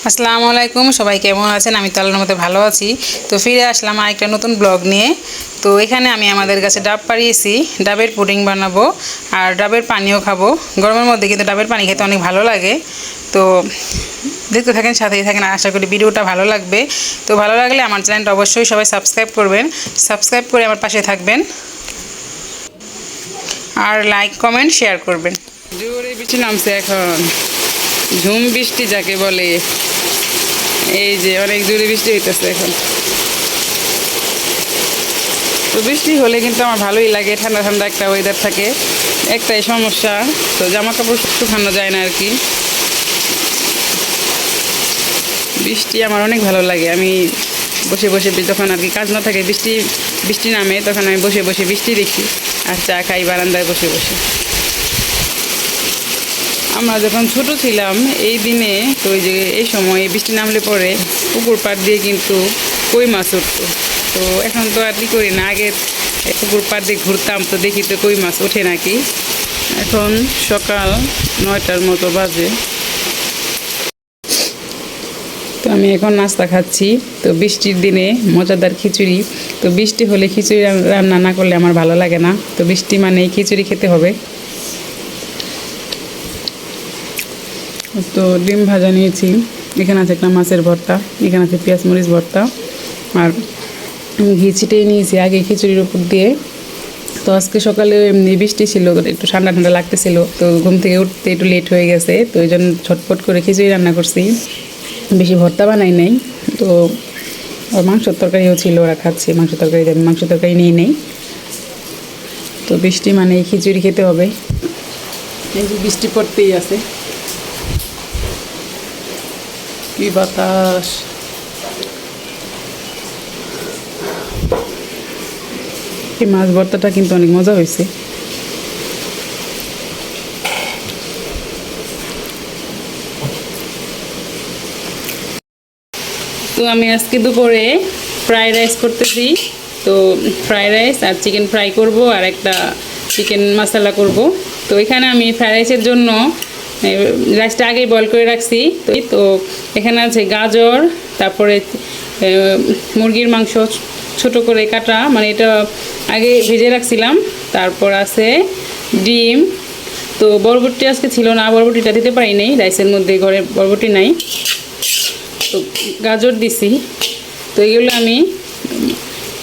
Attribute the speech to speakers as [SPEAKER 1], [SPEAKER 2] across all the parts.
[SPEAKER 1] আসসালামু আলাইকুম, সবাই কেমন আছেন? আমি তো আল্লাহর মতো ভালো আছি। তো ফিরে আসলাম আরেকটা নতুন ব্লগ নিয়ে। তো এখানে আমি আমাদের কাছে ডাব পাড়িয়েছি, ডাবের পুডিং বানাবো আর ডাবের পানিও খাবো। গরমের মধ্যে কিন্তু ডাবের পানি খেতে অনেক ভালো লাগে। তো দেখতে থাকেন, সাথেই থাকেন, আশা করি ভিডিওটা ভালো লাগবে। তো ভালো লাগলে আমার চ্যানেলটা অবশ্যই সবাই সাবস্ক্রাইব করবেন, সাবস্ক্রাইব করে আমার পাশে থাকবেন আর লাইক কমেন্ট শেয়ার করবেন। জোরে বৃষ্টি নামছে এখন, ঝুম বৃষ্টি যাকে বলে। এই যে অনেক জোরে বৃষ্টি হইতেছে এখন। তো বৃষ্টি হলে কিন্তু আমার ভালোই লাগে, ঠান্ডা ঠান্ডা একটা ওয়েদার থাকে। একটাই সমস্যা, তো জামা কাপড় শুকানো যায় না আর কি। বৃষ্টি আমার অনেক ভালো লাগে। আমি বসে বসে যখন আর কি কাজ না থাকে, বৃষ্টি বৃষ্টি নামে, তখন আমি বসে বসে বৃষ্টি দেখি আর চা খাই বারান্দায় বসে বসে। আমরা যখন ছোট ছিলাম এই দিনে, তো ওই যে এই সময় বৃষ্টি নামলে পরে পুকুর পাড় দিয়ে কিন্তু কই মাছ উঠতো। তো এখন তো আর কি করি না, আগে পুকুর পাড় দিয়ে ঘুরতাম, তো দেখি তো কই মাছ ওঠে নাকি। এখন সকাল 9টার মতো বাজে। তো আমি এখন নাস্তা খাচ্ছি। তো বৃষ্টির দিনে মজাদার খিচুড়ি। তো বৃষ্টি হলে খিচুড়ি রান্না না করলে আমার ভালো লাগে না। তো বৃষ্টি মানেই খিচুড়ি খেতে হবে। তো ডিম ভাজা নিয়েছি, এখানে আছে একটা মাছের ভর্তা, এখানে আছে পেঁয়াজ মরিচ ভর্তা, আর ঘি ছিটিয়ে নিয়েছি আগে খিচুড়ির উপর দিয়ে। তো আজকে সকালে এমনি বৃষ্টি ছিল, একটু ঠান্ডা ঠান্ডা লাগতেছিল, তো ঘুম থেকে উঠতে একটু লেট হয়ে গেছে, তো ওই জন্য ঝটপট করে খিচুড়ি রান্না করছি। বেশি ভর্তা বানাই নাই। তো মাংসের তরকারিও ছিল, ওরা খাচ্ছে মাংস তরকারি, আমি মাংস তরকারি নিয়ে নেই। তো বৃষ্টি মানে খিচুড়ি খেতে হবে। এই যে বৃষ্টি পড়তেই আছে, কি বাতাস। এই মাছ ভর্তাটা কিন্তু অনেক মজা হয়েছে। তো আমি আজকে দুপুরে ফ্রাইড রাইস করতেছি। তো ফ্রাইড রাইস আর চিকেন ফ্রাই করব, আর একটা চিকেন মশলা করব। তো এখানে আমি ফ্রাইড রাইসের জন্য রাইসটা আগেই বয়েল করে রাখছি। তো এখানে আছে গাজর, তারপরে মুরগির মাংস ছোট করে কাটা, মানে এটা আগে ভেজে রাখছিলাম। তারপর আছে ডিম। তো বরবটি আজকে ছিল না, বরবটিটা দিতে পারি নাই, রাইসের মধ্যে ঘরে বরবটি নাই। তো গাজর দিছি। তো এগুলো আমি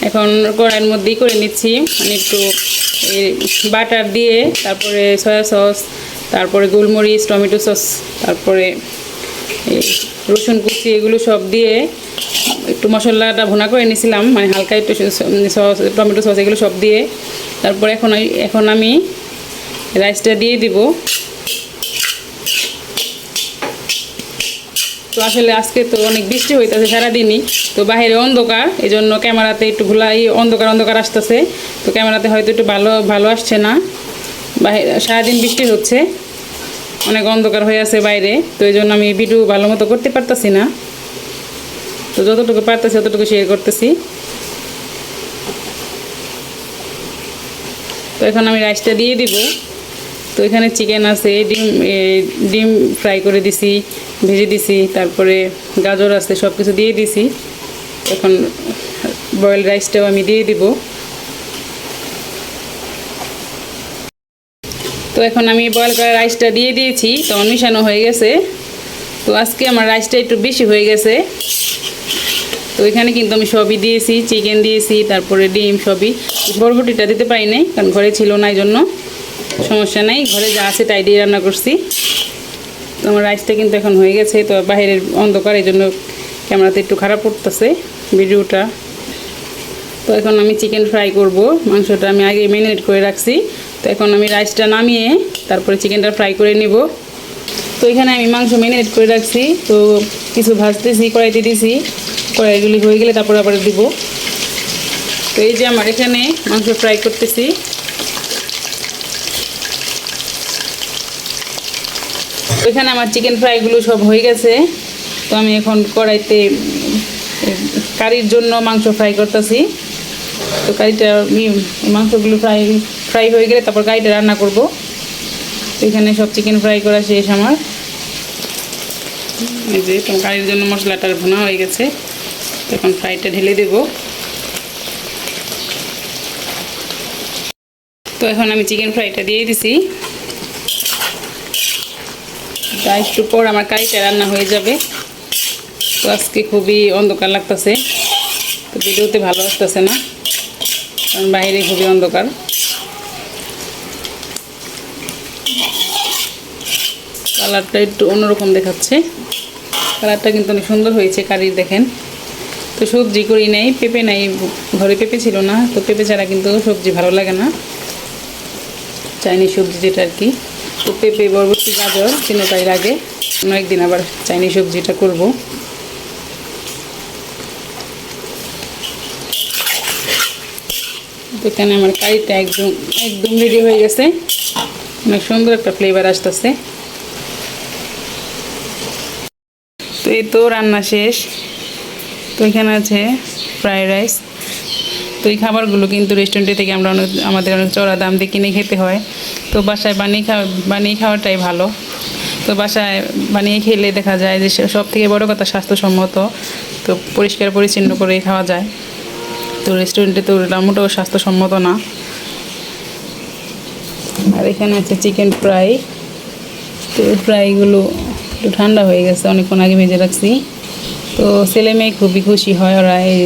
[SPEAKER 1] এখন কড়াইয়ের মধ্যেই করে নিচ্ছি, মানে একটু বাটার দিয়ে, তারপরে সয়া সস, তারপরে গোলমরিচ, টমেটো সস, তারপরে রসুন কুচি, এগুলো সব দিয়ে একটু মশলাটা ভুনা করে নিয়েছিলাম, মানে হালকা একটু সস, টমেটো সস, এগুলো সব দিয়ে। তারপরে এখন আমি রাইসটা দিয়ে দিব। তো আসলে আজকে তো অনেক বৃষ্টি হইতেছে সারাদিনই, তো বাইরে অন্ধকার, এই জন্য ক্যামেরাতে একটু অন্ধকার অন্ধকার আসতেছে। তো ক্যামেরাতে হয়তো একটু ভালো আসছে না, বাইরে সারাদিন বৃষ্টি হচ্ছে, অনেক অন্ধকার হয়ে আছে বাইরে। তো এই জন্য আমি ভিডিও ভালো মতো করতে পারতেছি না। তো যতটুকু পারতেছি ততটুকু শেয়ার করতেছি। তো এখন আমি রাইসটা দিয়ে দিব। তো এখানে চিকেন আছে, ডিম ফ্রাই করে দিছি, ভেজে দিছি, তারপরে গাজর আছে, সব কিছু দিয়ে দিছি। এখন বয়েল রাইসটাও আমি দিয়ে দিব। তো এখন আমি বয়েল করা রাইসটা দিয়ে দিয়েছি, তো মিশানো হয়ে গেছে। তো আজকে আমার রাইসটা একটু বেশি হয়ে গেছে। তো এখানে কিন্তু আমি সবই দিয়েছি, চিকেন দিয়েছি, তারপরে ডিম, সবই। বরবটিটা দিতে পারি নাই, কারণ ঘরে ছিল না, এই জন্য সমস্যা নাই, ঘরে যা আছে তাই দিয়ে রান্না করছি। তো আমার রাইসটা কিন্তু এখন হয়ে গেছে। তো বাইরের অন্ধকার, এই জন্য ক্যামেরাতে একটু খারাপ পড়তেছে ভিডিওটা। তো এখন আমি চিকেন ফ্রাই করব, মাংসটা আমি আগে ম্যারিনেট করে রাখছি। তো এখন আমি রাইসটা নামিয়ে তারপরে চিকেনটা ফ্রাই করে নিব। তো এখানে আমি মাংস ম্যারিনেট করে রাখছি, তো কিছু ভাজতেছি, কড়াইতে দিয়েছি, কড়াইগুলি হয়ে গেলে তারপরে আবার দিব। তো এই যে আমার এখানে মাংস ফ্রাই করতেছি। এখানে আমার চিকেন ফ্রাইগুলো সব হয়ে গেছে। তো আমি এখন কড়াইতে কারির জন্য মাংস ফ্রাই করতেছি। তো কারিটা মাংসগুলো ফ্রাই হয়ে গেলে তারপর কারিটা রান্না করব। তো এখানে সব চিকেন ফ্রাই করা শেষ আমার। এই যে তোমার কারির জন্য মশলাটা ভুনা হয়ে গেছে, তখন ফ্রাইটা ঢেলে দেব। তো এখন আমি চিকেন ফ্রাইটা দিয়ে দিছি। তা একটু পর আমার কারিটা রান্না হয়ে যাবে। তো আজকে খুবই অন্ধকার লাগতেছে, তো ভিডিওতে ভালো আসতেছে না, কারণ বাইরে খুবই অন্ধকার। কালারটা একটু অন্যরকম দেখাচ্ছে, কালারটা কিন্তু অনেক সুন্দর হয়েছে কারির, দেখেন। তো সবজি করি নাই, পেঁপে নাই, ঘরে পেঁপে ছিল না, তো পেঁপে ছাড়া কিন্তু সবজি ভালো লাগে না, চাইনিজ সবজি যেটা আর কি। তো পেঁপে, বরবটি, গাজর তিনটাই লাগে। অন্য একদিন আবার চাইনিজ সবজিটা করব। তো এখানে আমার কারিটা একদম একদম রেডি হয়ে গেছে, অনেক সুন্দর একটা ফ্লেভার আসতেছে। তো এই তো রান্না শেষ। তো এখানে আছে ফ্রাইড রাইস। তো এই খাবারগুলো কিন্তু রেস্টুরেন্টে থেকে আমরা আমাদের অনেক চড়া দাম দিয়ে কিনে খেতে হয়। তো বাসায় বানিয়ে খাওয়াটাই ভালো। তো বাসায় বানিয়ে খেলে দেখা যায় যে সব থেকে বড় কথা স্বাস্থ্যসম্মত, তো পরিষ্কার পরিচ্ছন্ন করে খাওয়া যায়। তো রেস্টুরেন্টে তো মোটেও স্বাস্থ্যসম্মত না। আর এখানে আছে চিকেন ফ্রাই। তো ফ্রাইগুলো একটু ঠান্ডা হয়ে গেছে, অনেকক্ষণ আগে ভেজে রাখছি। তো ছেলে মেয়ে খুবই খুশি হয়, ওরা এই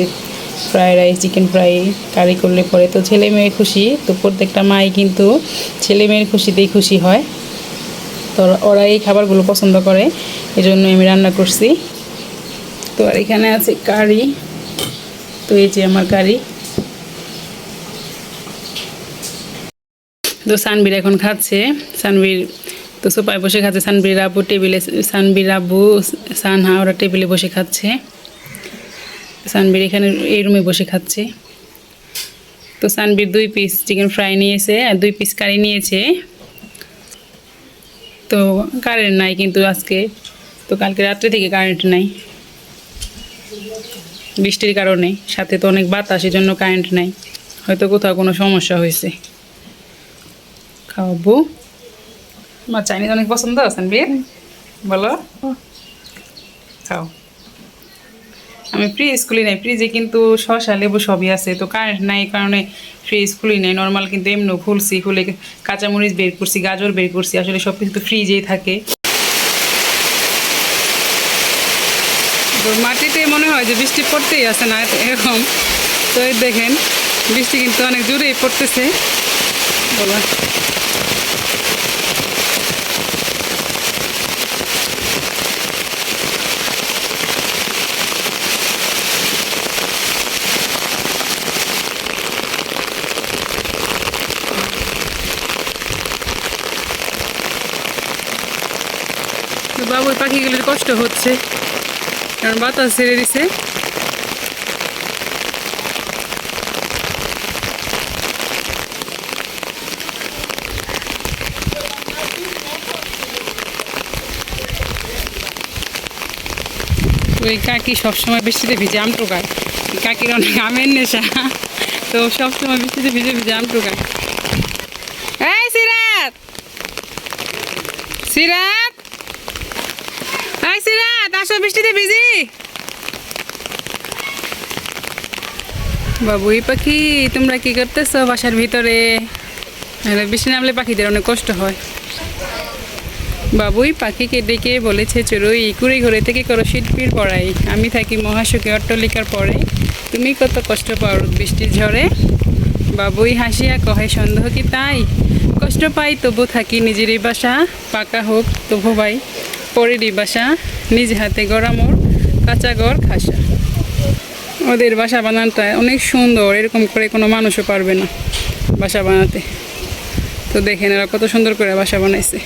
[SPEAKER 1] ফ্রাইড রাইস, চিকেন ফ্রাই কারি করলে পরে তো ছেলে মেয়ে খুশি। তো প্রত্যেকটা মাই কিন্তু ছেলে মেয়ের খুশিতেই খুশি হয়। তো ওরা এই খাবারগুলো পছন্দ করে, এই জন্য আমি রান্না করছি। তো আর এখানে আছে কারি। তো এই যে আমার কারি। তো সানবীর এখন খাচ্ছে। সানবীর তো সোফায় বসে খাচ্ছে, সানবীর আব্বু টেবিলে, সানবীর আব্বু সানহা ওরা টেবিলে বসে খাচ্ছে। সানবীর এখানে এই রুমে বসে খাচ্ছে। তো সানবীর 2 পিস চিকেন ফ্রাই নিয়েছে আর 2 পিস কারি নিয়েছে। তো কারেন্ট নাই কিন্তু আজকে, তো কালকে রাত্রে থেকে কারেন্ট নাই বৃষ্টির কারণে, সাথে তো অনেক বাতাস, এই জন্য কারেন্ট নাই। হয়তো কোথাও কোনো সমস্যা হয়েছে। খাওয়াবো। আমার চাইনিজ অনেক পছন্দ, সানবীর বলো, খাও। আমি ফ্রিজ খুলি নাই, ফ্রিজে কিন্তু শসা লেবু সবই আছে। তো কারেন্ট নাই এই কারণে ফ্রিজ খুলি নাই, নর্মাল কিন্তু এমনিও খুলছি, খুলে কাঁচামরিচ বের করছি, গাজর বের করছি, আসলে সব কিছু তো ফ্রিজেই থাকে। তো মাটিতে মনে হয় যে বৃষ্টি পড়তেই আছে না এরকম। তো এই দেখেন বৃষ্টি কিন্তু অনেক জোরেই পড়তেছে। বলো, বাবুর পাখিগুলির কষ্ট হচ্ছে কারণ বাতাস ছেড়ে দিছে। ওই কাকি সবসময় বৃষ্টিতে ভিজে আম টোকায়, কাকির অনেক আমের নেশা, তো সবসময় বৃষ্টিতে ভিজে ভিজে আম টোকায়। এই সিরাত, সিরাত, এই সিরাত, আসো বৃষ্টিতে ভিজি। বাবুই পাখি তোমরা কি করতেছো বাসার ভিতরে? বৃষ্টি নামলে পাখিদের অনেক কষ্ট হয়। বাবুই পাখিকে ডেকে বলেছে, চড়ুই কুড়ি ঘরে থেকে করো শিল্পীর পড়াই, আমি থাকি মহাসুখে অট্টালিকার পরে, তুমি কত কষ্ট পাও বৃষ্টির ঝড়ে। বাবুই হাসিয়া কহে, সন্দেহ কি তাই, কষ্ট পাই তবু থাকি নিজেরই বাসা, পাকা হোক তবু ভাই পরেরই বাসা, নিজ হাতে গড়া মোর কাঁচা ঘর খাসা। ওদের বাসা বানানোটা অনেক সুন্দর, এরকম করে কোনো মানুষও পারবে না বাসা বানাতে। তো দেখেন এরা কত সুন্দর করে বাসা বানাইছে।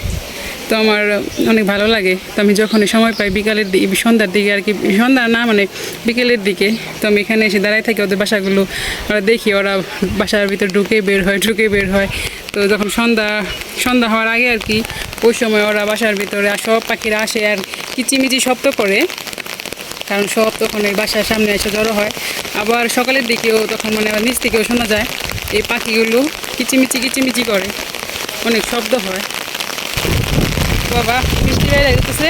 [SPEAKER 1] তো আমার অনেক ভালো লাগে। তো আমি যখনই সময় পাই বিকালের দিকে, সন্ধ্যার দিকে আর কি, সন্ধ্যা না মানে বিকেলের দিকে, তো আমি এখানে এসে দাঁড়াই থাকি, ওদের বাসাগুলো ওরা দেখি, ওরা বাসার ভিতর ঢুকে বের হয়। তো যখন সন্ধ্যা হওয়ার আগে আর কি, ওই সময় ওরা বাসার ভিতরে আর সব পাখিরা আসে আর কিচিমিচি শব্দ করে, কারণ সব তখন এই বাসার সামনে এসে জড়ো হয়। আবার সকালের দিকেও তখন মানে আবার নিচ থেকেও শোনা যায় এই পাখিগুলো কিচিমিচি করে, অনেক শব্দ হয়। বাবা বৃষ্টি হয়ে যাইতেছে,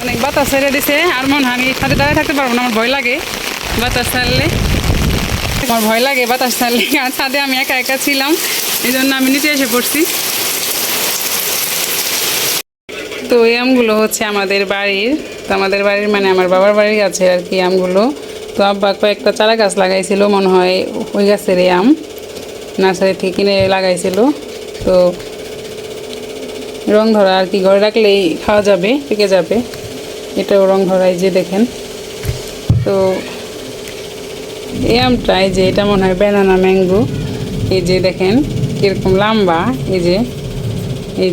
[SPEAKER 1] অনেক বাতাস ছেড়ে দিছে, আর মনে হয় আমি ছাদে দাঁড়িয়ে থাকতে পারবো না, আমার ভয় লাগে বাতাস ছাড়লে। আমার ভয় লাগে বাতাস ছাড়লে, আর ছাদে আমি একা একা ছিলাম, এই জন্য আমি নিচে এসে পড়ছি। তো এই আমগুলো হচ্ছে আমাদের বাড়ির, তো আমাদের বাড়ির মানে আমার বাবার বাড়ির গাছে আর কি আমগুলো। তো আব্বা কয়েকটা চারা গাছ লাগাইছিল, মনে হয় ওই গাছের এই আম নার্সারি থেকে কিনে লাগাইছিল। তো রং ধরা আর কি, ঘরে রাখলেই খাওয়া যাবে, পেকে যাবে। এটাও রং ধরাই যে দেখেন। তো এই আমটা, এই যে এটা মনে হয় ব্যানানা ম্যাঙ্গো। এই যে দেখেন কীরকম লম্বা, এই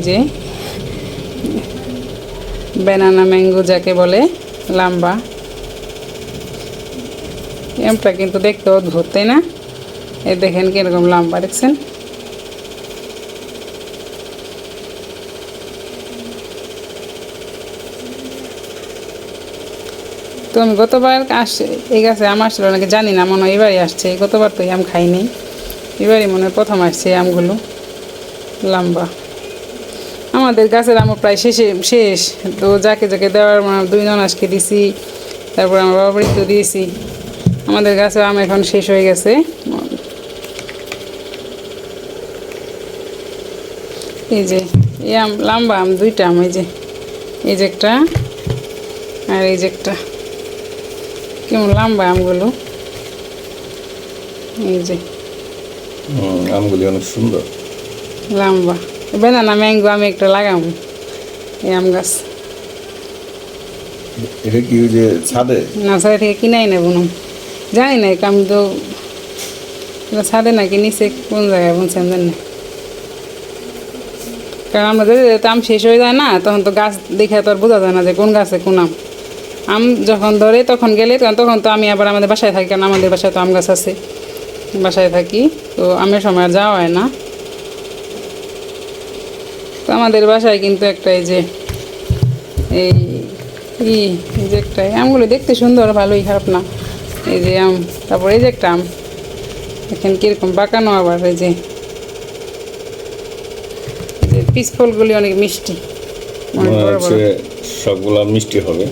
[SPEAKER 1] যে ব্যানানা ম্যাঙ্গো যাকে বলে, লম্বা। আমটা কিন্তু দেখতে অদ্ভুত, তাই না? এই দেখেন কীরকম লম্বা, দেখছেন? তো আমি গতবার এই গাছে আম আসছিল নাকি জানি না, মনে হয় এবারই আসছে। গতবার তো এই আম খাইনি, এবারই মনে হয় প্রথম আসছে এই আমগুলো লম্বা। আমাদের গাছের আম প্রায় শেষ। তো যাকে যাকে দেওয়ার দুই ননাসকে দিছি, তারপর আমার বাবা বাড়িতেও দিয়েছি। আমাদের গাছের আম এখন শেষ হয়ে গেছে। এই যে এই আম লম্বা আম, দুইটা আম, এই যে একটা আর এই যে একটা, কেমন লম্বা আমগুলো। এই যে
[SPEAKER 2] আমগুলি অনেক সুন্দর
[SPEAKER 1] লম্বা। বেদানা ম্যাঙ্গো আমি একটা লাগাম এই আম গাছ।
[SPEAKER 2] এটা কি ওই যে ছাদে?
[SPEAKER 1] নার্সারি থেকে কিনাই নেব না, জানি না, আমি তো ছাদে নাকি নিচে কোন জায়গায় বলছেন জানি না। কারণ আমরা যদি আম শেষ হয়ে যায় না, তখন তো গাছ দেখে তো আর বোঝা যায় না যে কোন গাছে কোন আম। আম যখন ধরে তখন গেলে তখন তো আমি আবার আমাদের বাসায় থাকি, কারণ আমাদের বাসায় তো আম গাছ আছে, বাসায় থাকি। তো আমের সময় আর যাওয়া হয় না। তো আমাদের বাসায় কিন্তু একটা এই যে এই যে একটা আমগুলো দেখতে সুন্দর, ভালোই, খারাপ না। এই যে আম, তারপর এই যে একটা আম দেখেন কীরকম বাঁকানো, আবার এই যে পিস ফলগুলি অনেক মিষ্টি, অনেক বড় বড়।
[SPEAKER 2] সবগুলা মিষ্টি হবে।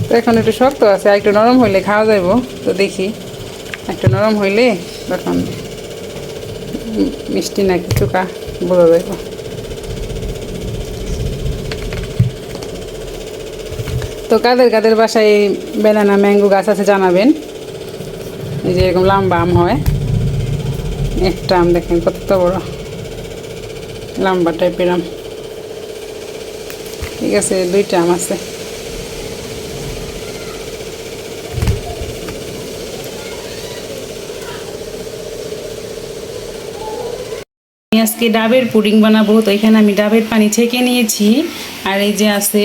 [SPEAKER 1] তো এখন একটু শক্ত আছে, আর একটু নরম হইলে খাওয়া যাইব। তো দেখি একটু নরম হইলে তখন মিষ্টি না কিছু বোঝা যাইব। তো কাদের বাসায় বেদানা ম্যাঙ্গো গাছ আছে জানাবেন। এই যে এরকম লম্বা আম হয়, একটা আম দেখেন কত বড় লম্বা টাইপের আম। ঠিক আছে, দুইটা আম আছে। আজকে ডাবের পুডিং বানাবো। তো এখানে আমি ডাবের পানি ছেঁকে নিয়েছি, আর এই যে আছে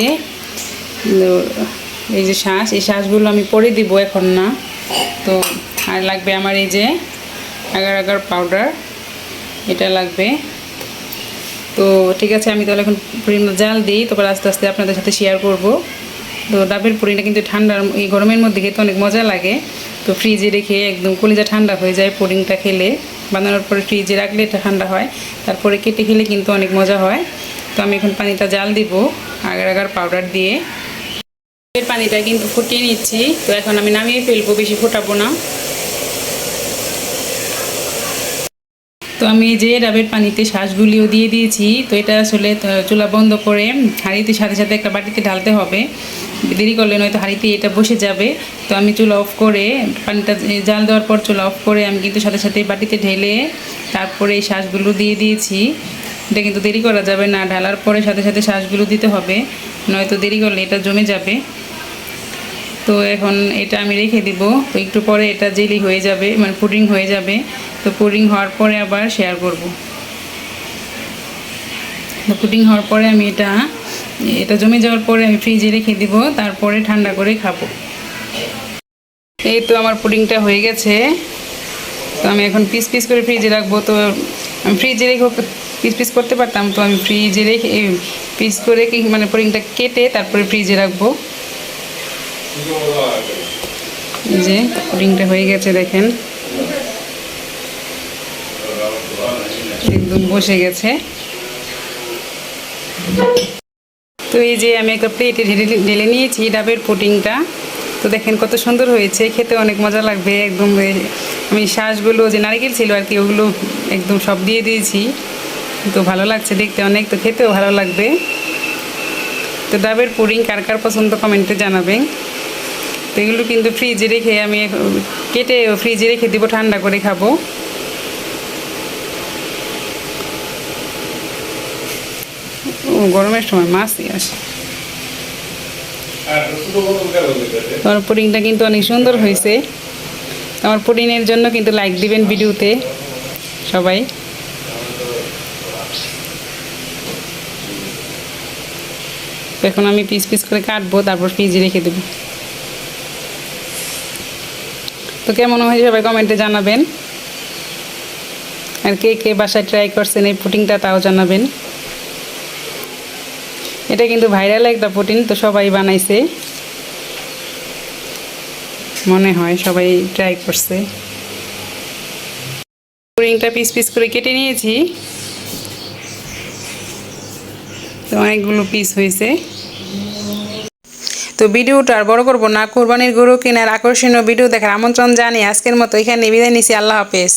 [SPEAKER 1] এই যে শাঁস, এই শাঁসগুলো আমি পরে দিব, এখন না। তো আর লাগবে আমার এই যে আগার আগার পাউডার, এটা লাগবে। তো ঠিক আছে, আমি তাহলে এখন পুডিংটা জাল দিই, তারপর আস্তে আস্তে আপনাদের সাথে শেয়ার করব। তো ডাবের পুডিংটা কিন্তু ঠান্ডার, এই গরমের মধ্যে খেতে অনেক মজা লাগে। তো ফ্রিজে রেখে একদম কলিজা ঠান্ডা হয়ে যায় পুডিংটা খেলে। বানানোর পরে ফ্রিজে রাখলে এটা ঠান্ডা হয়, তারপরে কেটে খেলে কিন্তু অনেক মজা হয়। তো আমি এখন পানিটা জাল দিব আগার আগার পাউডার দিয়ে। এর পানিটা কিন্তু ফুটিয়ে নিচ্ছি। তো এখন আমি নামিয়ে ফেলবো, বেশি ফোটাবো না। তো আমি যে ডাবের পানিতে শাঁসগুলিও দিয়ে দিয়েছি। তো এটা আসলে চুলা বন্ধ করে হাঁড়িতে সাথে সাথে একটা বাটিতে ঢালতে হবে, দেরি করলে নয়তো হাঁড়িতে এটা বসে যাবে। তো আমি চুলা অফ করে, পানিটা জাল দেওয়ার পর চুলা অফ করে আমি কিন্তু সাথে সাথে বাটিতে ঢেলে তারপরে এই শাঁসগুলো দিয়ে দিয়েছি। এটা কিন্তু দেরি করা যাবে না, ঢালার পরে সাথে সাথে শাঁসগুলো দিতে হবে, নয়তো দেরি করলে এটা জমে যাবে। তো এখন এটা আমি রেখে দিব। তো একটু পরে এটা জেলি হয়ে যাবে, মানে পুডিং হয়ে যাবে। তো পুডিং হওয়ার পরে আবার শেয়ার করব। তো পুডিং হওয়ার পরে আমি এটা জমে যাওয়ার পরে আমি ফ্রিজে রেখে দিব, তারপরে ঠান্ডা করে খাবো। এই তো আমার পুডিংটা হয়ে গেছে। তো আমি এখন পিস পিস করে ফ্রিজে রাখবো। তো আমি ফ্রিজে রেখে পিস পিস করতে পারতাম, তো আমি ফ্রিজে রেখে পিস করে মানে পুডিংটা কেটে তারপরে ফ্রিজে রাখবো। এই যে পুডিংটা হয়ে গেছে, দেখেন একদম বসে গেছে। তো এই যে আমি একটা প্লেটে ঢেলে নিয়েছি ডাবের পুডিংটা। তো দেখেন কত সুন্দর হয়েছে, খেতে অনেক মজা লাগবে একদম। আমি শাঁসগুলো যে নারকেল ছিল আর কি, ওগুলো একদম সব দিয়ে দিয়েছি। তো ভালো লাগছে দেখতে অনেক, তো খেতেও ভালো লাগবে। তো ডাবের পুডিং কার কার পছন্দ কমেন্টে জানাবেন। তো এগুলো কিন্তু ফ্রিজে রেখে আমি কেটে ফ্রিজে রেখে দিব, ঠান্ডা করে খাবো। গরমের সময় মাছই আসে। আমার পুডিংটা কিন্তু অনেক সুন্দর হয়েছে। আমার পুডিংয়ের জন্য কিন্তু লাইক দিবেন ভিডিওতে সবাই। এখন আমি পিস পিস করে কাটবো, তারপর ফ্রিজে রেখে দেবো। তো কেমন হয় সবাই কমেন্টে জানাবেন। আর কে কে বাসায় ট্রাই করছেন এই পুডিংটা তাও জানাবেন। এটা কিন্তু ভাইরাল একটা পুডিং, তো সবাই বানাইছে মনে হয়, সবাই ট্রাই করছে। পুডিংটা পিস পিস করে কেটে নিয়েছি, তো অনেকগুলো পিস হয়েছে। তো ভিডিওটা আর বড় করবো না, কোরবানির গরু কেনার আকর্ষণীয় ভিডিও দেখার আমন্ত্রণ জানিয়ে আজকের মতো এখানে বিদায় নিচ্ছি। আল্লাহ হাফেজ।